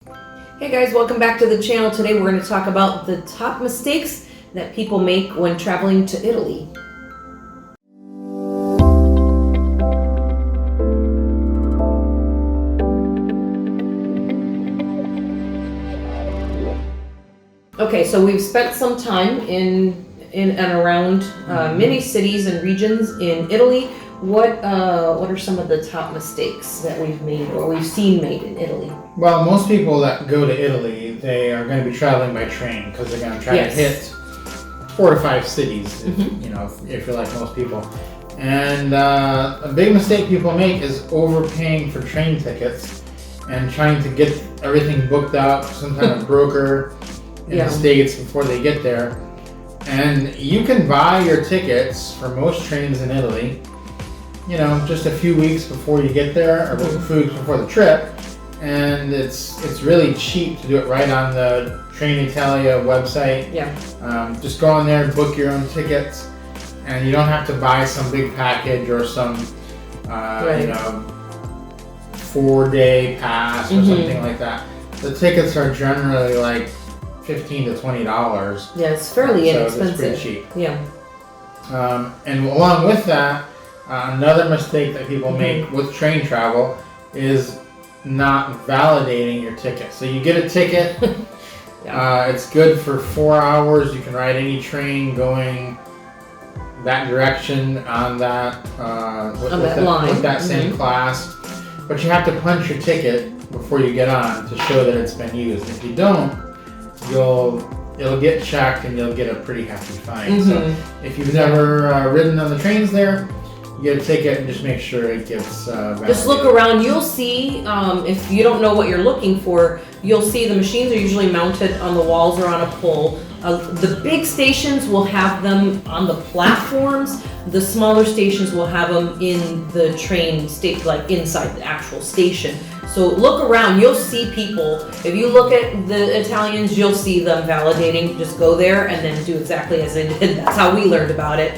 Hey guys, welcome back to the channel. Today we're going to talk about the top mistakes that people make when traveling to Italy. Okay, so we've spent some time in and around many cities and regions in Italy. What are some of the top mistakes that we've made or we've seen made in Italy? Well, most people that go to Italy, they are going to be traveling by train because they're going to try to hit 4 to 5 cities, if you're like most people. And a big mistake people make is overpaying for train tickets and trying to get everything booked out, some kind of broker in the States before they get there. And you can buy your tickets for most trains in Italy, just a few weeks before you get there, or a few weeks before the trip, and it's really cheap to do it right on the Train Italia website. Just go on there, book your own tickets, and you don't have to buy some big package or some 4-day pass or something like that. The tickets are generally like $15 to $20. Yeah, it's fairly inexpensive. So it's pretty cheap. Yeah. And along with that, another mistake that people make with train travel is not validating your ticket. So you get a ticket, it's good for 4 hours. You can ride any train going that direction on that with that same class. But you have to punch your ticket before you get on to show that it's been used. If you don't, it'll get checked and you'll get a pretty hefty fine. So if you've never ridden on the trains there, you get a ticket and just make sure it gets validated. Just look around. You'll see, if you don't know what you're looking for, you'll see the machines are usually mounted on the walls or on a pole. The big stations will have them on the platforms. The smaller stations will have them in the train state, like inside the actual station. So look around, you'll see people. If you look at the Italians, you'll see them validating. Just go there and then do exactly as they did. That's how we learned about it.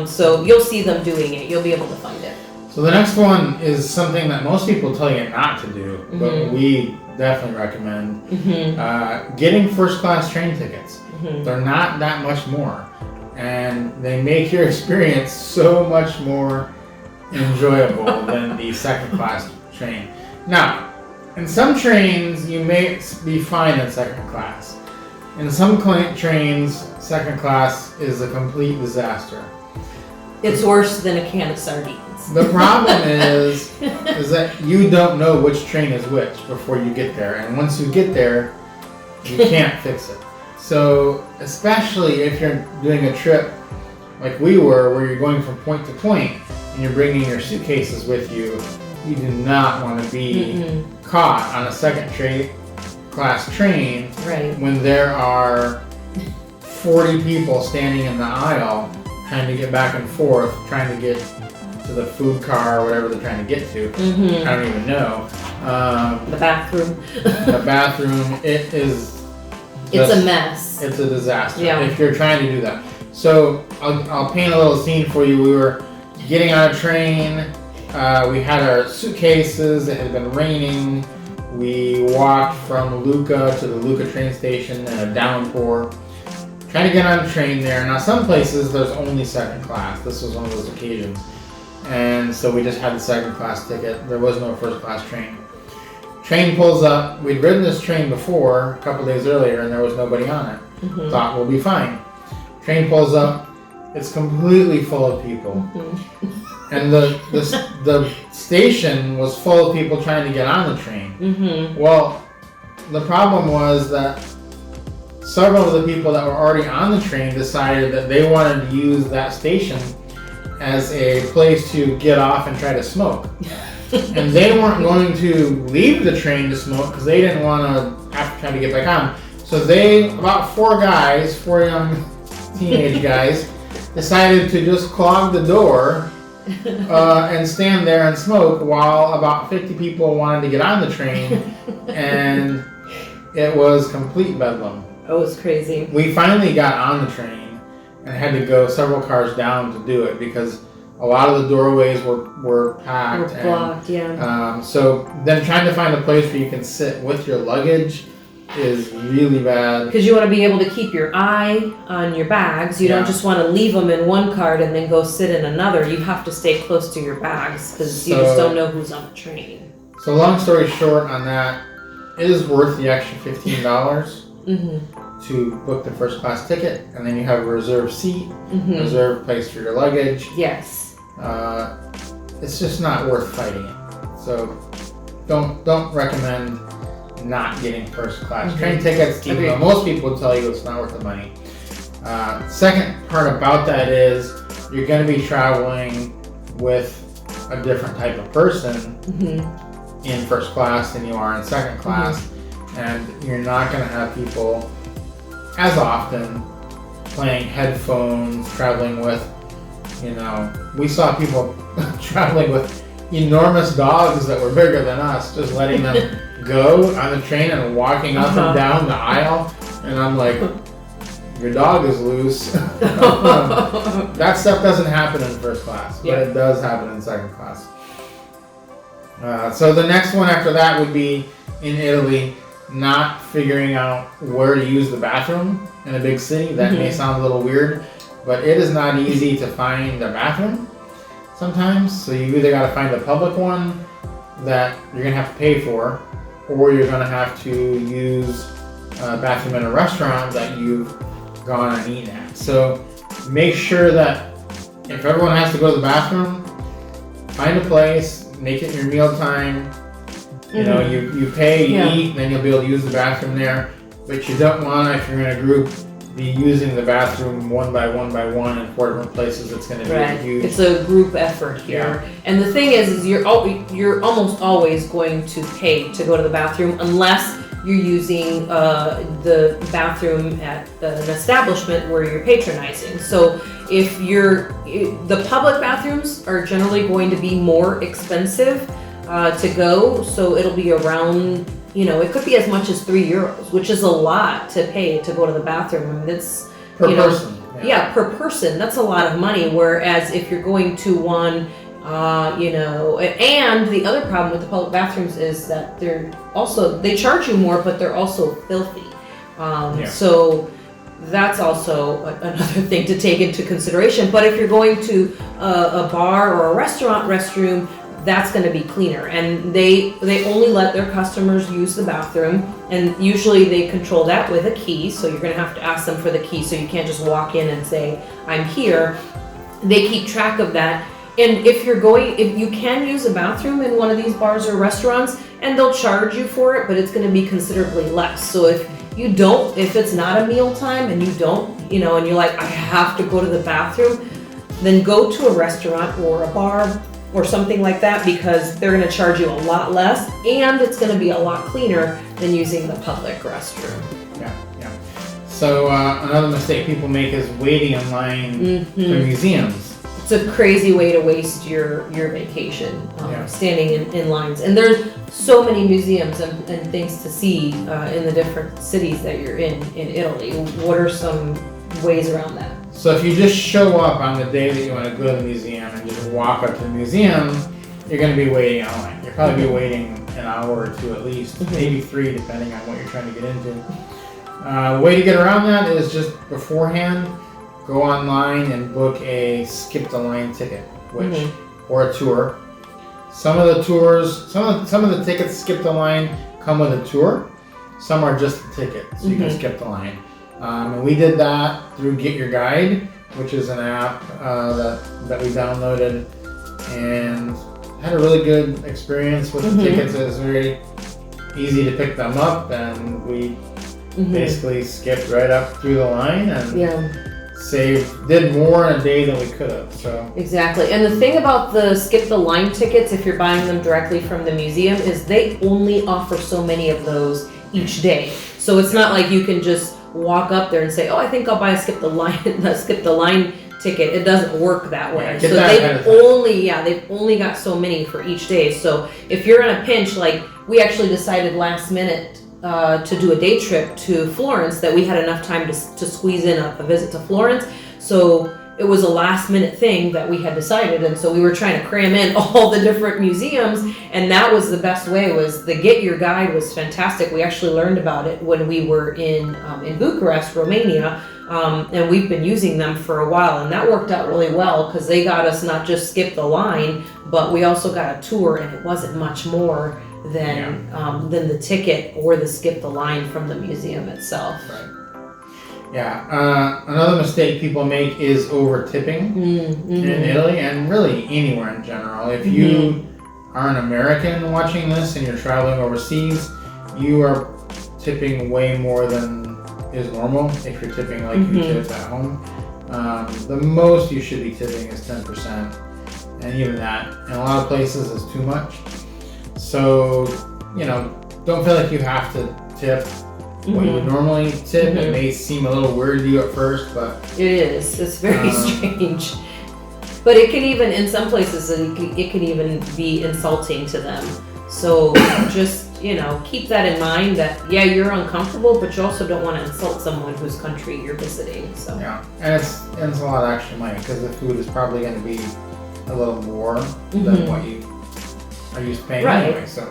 So you'll see them doing it. You'll be able to find it. So the next one is something that most people tell you not to do, but we definitely recommend. Getting first class train tickets. They're not that much more, and they make your experience so much more enjoyable than the second class train. Now, in some trains, you may be fine in second class. In some trains, second class is a complete disaster. It's worse than a can of sardines. The problem is that you don't know which train is which before you get there. And once you get there, you can't fix it. So, especially if you're doing a trip like we were, where you're going from point to point and you're bringing your suitcases with you, you do not want to be caught on a second class train when there are 40 people standing in the aisle trying to get back and forth, trying to get to the food car or whatever they're trying to get to. I don't even know. The bathroom. The bathroom, it's a mess. It's a disaster if you're trying to do that. So I'll paint a little scene for you. We were getting on a train. We had our suitcases. It had been raining. We walked from Lucca to the Lucca train station in a downpour. Trying to get on a train there. Now, some places there's only second class. This was one of those occasions. And so we just had the second class ticket. There was no first class train. Train pulls up. We'd ridden this train before, a couple days earlier, and there was nobody on it. Thought we'll be fine. Train pulls up. It's completely full of people. And the station was full of people trying to get on the train. Well, the problem was that several of the people that were already on the train decided that they wanted to use that station as a place to get off and try to smoke. And they weren't going to leave the train to smoke because they didn't want to have to try to get back on. So about 4 young teenage guys, decided to just clog the door and stand there and smoke while about 50 people wanted to get on the train, and it was complete bedlam. It was crazy. We finally got on the train and had to go several cars down to do it because a A lot of the doorways were packed. Or blocked, yeah. So then trying to find a place where you can sit with your luggage is really bad. Because you want to be able to keep your eye on your bags. You don't just want to leave them in one cart and then go sit in another. You have to stay close to your bags because you just don't know who's on the train. So long story short on that, it is worth the extra $15 to book the first class ticket, and then you have a reserved seat, reserved place for your luggage. Yes. It's just not worth fighting it. So don't recommend not getting first class train tickets, even though most people will tell you it's not worth the money. Second part about that is you're going to be traveling with a different type of person in first class than you are in second class, and you're not going to have people as often playing headphones, traveling with, we saw people traveling with enormous dogs that were bigger than us, just letting them go on the train and walking up and down the aisle, and I'm like, your dog is loose. That stuff doesn't happen in first class, but it does happen in second class. So the next one after that would be in Italy, not figuring out where to use the bathroom in a big city. That may sound a little weird, but it is not easy to find a bathroom sometimes. So you either got to find a public one that you're going to have to pay for, or you're going to have to use a bathroom in a restaurant that you've gone and eaten at. So make sure that if everyone has to go to the bathroom, find a place, make it your meal time. You pay, you eat, and then you'll be able to use the bathroom there. But you don't want to, if you're in a group, be using the bathroom one by one in 4 different places. It's going to be huge. It's a group effort here. And the thing is you're almost always going to pay to go to the bathroom unless you're using the bathroom at an establishment where you're patronizing. So if the public bathrooms are generally going to be more expensive to go, so it'll be around, it could be as much as €3, which is a lot to pay to go to the bathroom. I mean, that's per person. Yeah, per person. That's a lot of money. Whereas if you're going to one, and the other problem with the public bathrooms is that they charge you more, but they're also filthy. So that's also another thing to take into consideration. But if you're going to a bar or a restaurant restroom, that's going to be cleaner, and they only let their customers use the bathroom, and usually they control that with a key, so you're going to have to ask them for the key, so you can't just walk in and say, I'm here. They keep track of that, and if you can use a bathroom in one of these bars or restaurants, and they'll charge you for it, but it's going to be considerably less. So if it's not a meal time and you don't, and you're like, I have to go to the bathroom, then go to a restaurant or a bar or something like that, because they're going to charge you a lot less, and it's going to be a lot cleaner than using the public restroom. Yeah. So another mistake people make is waiting in line for museums. It's a crazy way to waste your vacation, standing in lines. And there's so many museums and things to see in the different cities that you're in Italy. What are some ways around that? So if you just show up on the day that you want to go to the museum and just walk up to the museum, you're going to be waiting online. You'll probably be waiting an hour or two at least, maybe 3, depending on what you're trying to get into. The way to get around that is just beforehand, go online and book a skip the line ticket, or a tour. Some of the tours, some of the tickets skip the line come with a tour. Some are just the ticket, so you can skip the line. And we did that through Get Your Guide, which is an app that we downloaded, and had a really good experience with the tickets. It was very easy to pick them up, and we basically skipped right up through the line and did more in a day than we could have. So exactly. And the thing about the skip the line tickets, if you're buying them directly from the museum, is they only offer so many of those each day. So it's not like you can just walk up there and say, oh, I think I'll buy a skip the line ticket. It doesn't work that way. So they've only got so many for each day. So if you're in a pinch, like we actually decided last minute to do a day trip to Florence, that we had enough time to squeeze in a visit to Florence. So it was a last minute thing that we had decided, and so we were trying to cram in all the different museums, and that was the best way. Was the Get Your Guide was fantastic. We actually learned about it when we were in Bucharest, Romania, and we've been using them for a while, and that worked out really well because they got us not just skip the line, but we also got a tour, and it wasn't much more than the ticket or the skip the line from the museum itself. Right. Yeah, another mistake people make is over tipping in Italy and really anywhere in general. If you are an American watching this and you're traveling overseas, you are tipping way more than is normal if you're tipping like you tip at home. The most you should be tipping is 10%, and even that in a lot of places is too much. So, don't feel like you have to tip what you would normally tip. It may seem a little weird to you at first, but it is. It's very strange. But it can even, in some places, it can even be insulting to them. So just, keep that in mind that, you're uncomfortable, but you also don't want to insult someone whose country you're visiting. So yeah, and it's a lot of extra money because the food is probably going to be a little more than what you are used to paying anyway. So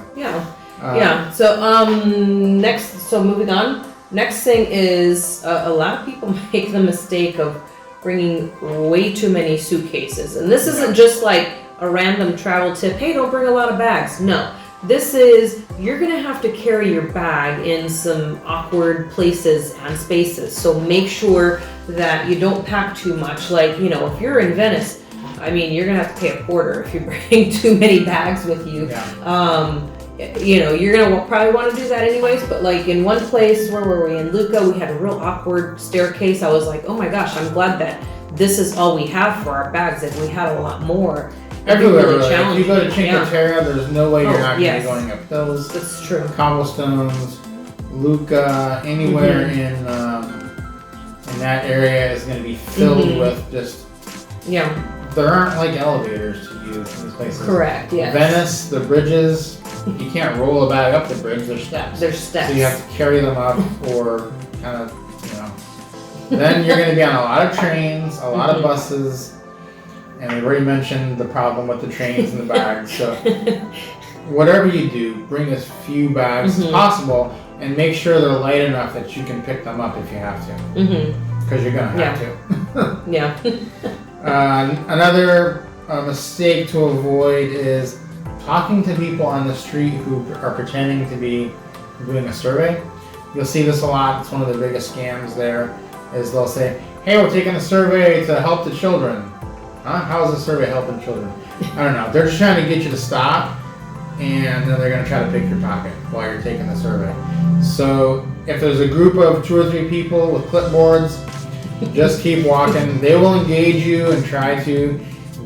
So moving on. Next thing is a lot of people make the mistake of bringing way too many suitcases, and this isn't just like a random travel tip. Hey, don't bring a lot of bags. No, this is you're gonna have to carry your bag in some awkward places and spaces. So make sure that you don't pack too much. Like if you're in Venice, you're gonna have to pay a porter if you bring too many bags with you. You're gonna probably want to do that anyways, but like in one place, where were we? In Lucca, we had a real awkward staircase. I was like, oh my gosh, I'm glad that this is all we have for our bags. If we had a lot more, everywhere really. If you go to Cinque Terre, there's no way you're not going to be going up hills. That's true. Cobblestones, Lucca, anywhere in that area is going to be filled with just there aren't like elevators to use in these places. Correct, yes. Venice, the bridges, you can't roll a bag up the bridge, there's steps. There's steps. So you have to carry them up or kind of, Then you're going to be on a lot of trains, a lot of buses, and we've already mentioned the problem with the trains and the bags. So whatever you do, bring as few bags as possible and make sure they're light enough that you can pick them up if you have to. Because you're going to have to. Another mistake to avoid is talking to people on the street who are pretending to be doing a survey. You'll see this a lot. It's one of the biggest scams there, is they'll say, hey, we're taking a survey to help the children. Huh? How is the survey helping children? I don't know. They're just trying to get you to stop, and then they're going to try to pick your pocket while you're taking the survey. So if there's a group of 2 or 3 people with clipboards, just keep walking. They will engage you and try to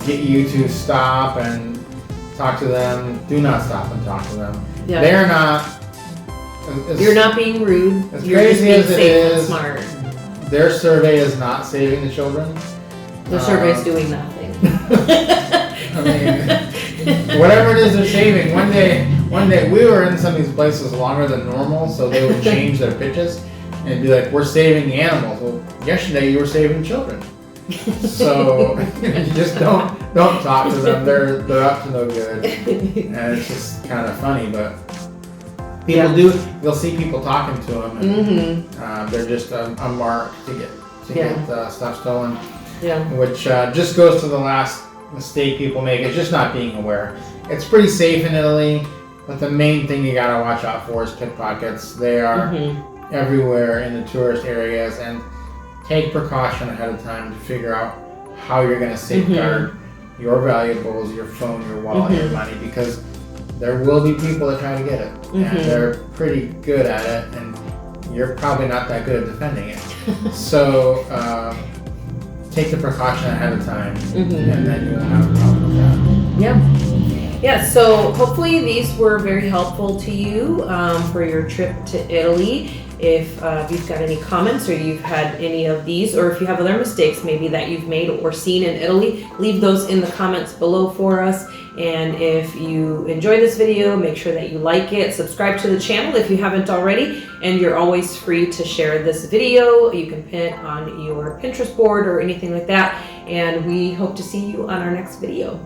get you to stop and talk to them. Do not stop and talk to them. Yeah. They're not. You're not being rude. As You're crazy just being as it safe and is, smart. Their survey is not saving the children. The survey's doing nothing. Whatever it is they're saving. One day we were in some of these places longer than normal, so they would change their pitches and be like, "We're saving the animals." Well, yesterday you were saving children. So you just don't talk to them. They're up to no good, and it's just kind of funny. But people you'll see people talking to them, and they're just a mark to get stuff stolen. Yeah. Which just goes to the last mistake people make. It's just not being aware. It's pretty safe in Italy, but the main thing you gotta watch out for is pickpockets. They are everywhere in the tourist areas, and take precaution ahead of time to figure out how you're going to safeguard your valuables, your phone, your wallet, your money, because there will be people that try to get it, and they're pretty good at it, and you're probably not that good at defending it. So take the precaution ahead of time, and then you won't have a problem with that. Yeah, so hopefully these were very helpful to you for your trip to Italy. If you've got any comments or you've had any of these, or if you have other mistakes maybe that you've made or seen in Italy, leave those in the comments below for us. And if you enjoy this video, make sure that you like it, subscribe to the channel if you haven't already, and you're always free to share this video. You can pin it on your Pinterest board or anything like that. and we hope to see you on our next video.